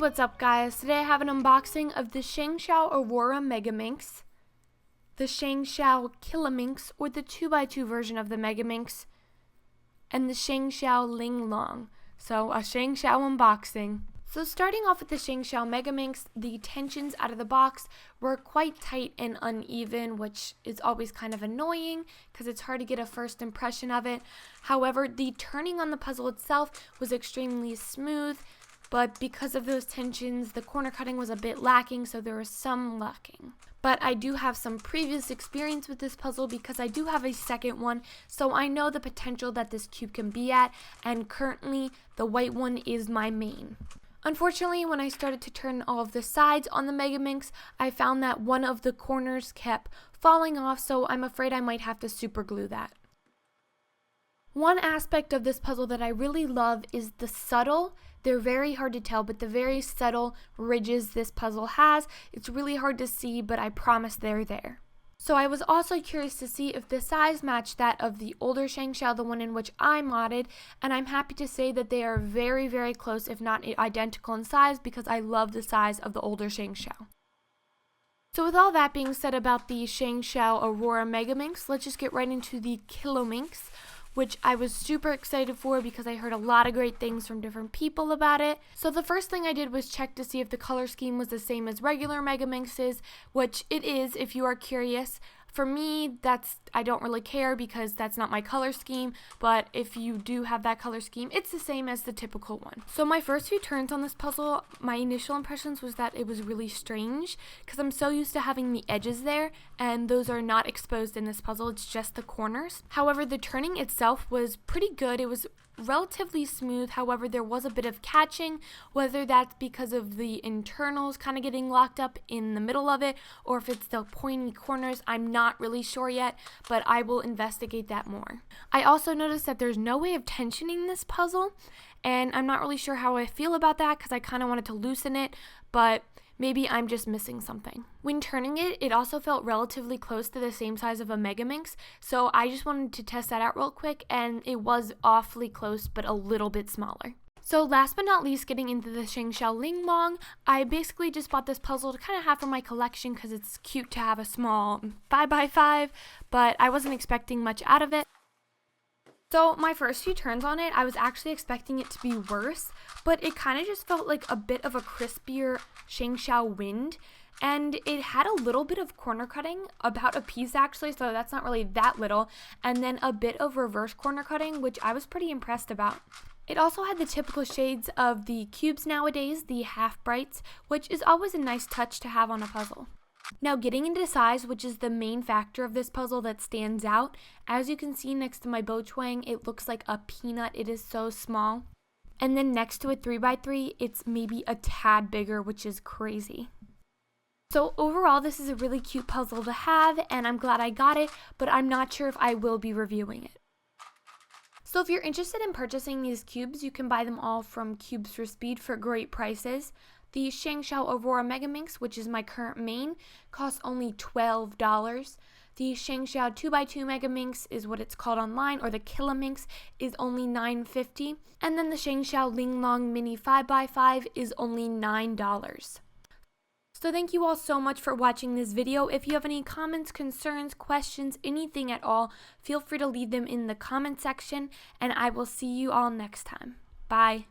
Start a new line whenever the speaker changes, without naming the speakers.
what's up guys? Today I have an unboxing of the Shang Aurora Megaminx, the Shang Kilominx, or the 2x2 version of the Megaminx, and the Shang LingLong. So a Shang unboxing. So starting off with the Shang Megaminx, the tensions out of the box were quite tight and uneven, which is always kind of annoying because it's hard to get a first impression of it. However, the turning on the puzzle itself was extremely smooth, but because of those tensions, the corner cutting was a bit lacking, so there was some lacking. But I do have some previous experience with this puzzle because I do have a second one, so I know the potential that this cube can be at, and currently the white one is my main. Unfortunately, when I started to turn all of the sides on the Megaminx, I found that one of the corners kept falling off, so I'm afraid I might have to super glue that. One aspect of this puzzle that I really love is the subtle, they're very hard to tell, but the very subtle ridges this puzzle has. It's really hard to see, but I promise they're there. So I was also curious to see if the size matched that of the older Shang, the one in which I modded, and I'm happy to say that they are very, very close, if not identical in size, because I love the size of the older Shang. So with all that being said about the Shang Aurora Megaminx, let's just get right into the kilominx, which I was super excited for because I heard a lot of great things from different people about it. So the first thing I did was check to see if the color scheme was the same as regular Megaminx's, which it is if you are curious. For me, I don't really care because that's not my color scheme, but if you do have that color scheme, it's the same as the typical one. So my first few turns on this puzzle, my initial impressions was that it was really strange because I'm so used to having the edges there, and those are not exposed in this puzzle, it's just the corners. However, the turning itself was pretty good. It was relatively smooth, however there was a bit of catching, whether that's because of the internals kind of getting locked up in the middle of it or if it's the pointy corners. I'm not really sure yet, but I will investigate that more. I also noticed that there's no way of tensioning this puzzle, and I'm not really sure how I feel about that because I kind of wanted to loosen it, but maybe I'm just missing something. When turning it, it also felt relatively close to the same size of a Megaminx, so I just wanted to test that out real quick, and it was awfully close, but a little bit smaller. So last but not least, getting into the Shang LingLong, I basically just bought this puzzle to kind of have for my collection because it's cute to have a small 5x5, but I wasn't expecting much out of it. So my first few turns on it, I was actually expecting it to be worse, but it kind of just felt like a bit of a crispier Shang wind, and it had a little bit of corner cutting, about a piece actually, so that's not really that little, and then a bit of reverse corner cutting, which I was pretty impressed about. It also had the typical shades of the cubes nowadays, the half brights, which is always a nice touch to have on a puzzle. Now getting into size, which is the main factor of this puzzle that stands out, as you can see next to my Bochwang, it looks like a peanut. It is so small. And then next to a 3x3, it's maybe a tad bigger, which is crazy. So overall, this is a really cute puzzle to have, and I'm glad I got it, but I'm not sure if I will be reviewing it. So if you're interested in purchasing these cubes, you can buy them all from Cubes4Speed for great prices. The Shang Aurora Megaminx, which is my current main, costs only $12. The Shang 2x2 Megaminx is what it's called online, or the kilominx, is only $9.50. And then the Shang LingLong Mini 5x5 is only $9. So thank you all so much for watching this video. If you have any comments, concerns, questions, anything at all, feel free to leave them in the comment section, and I will see you all next time. Bye.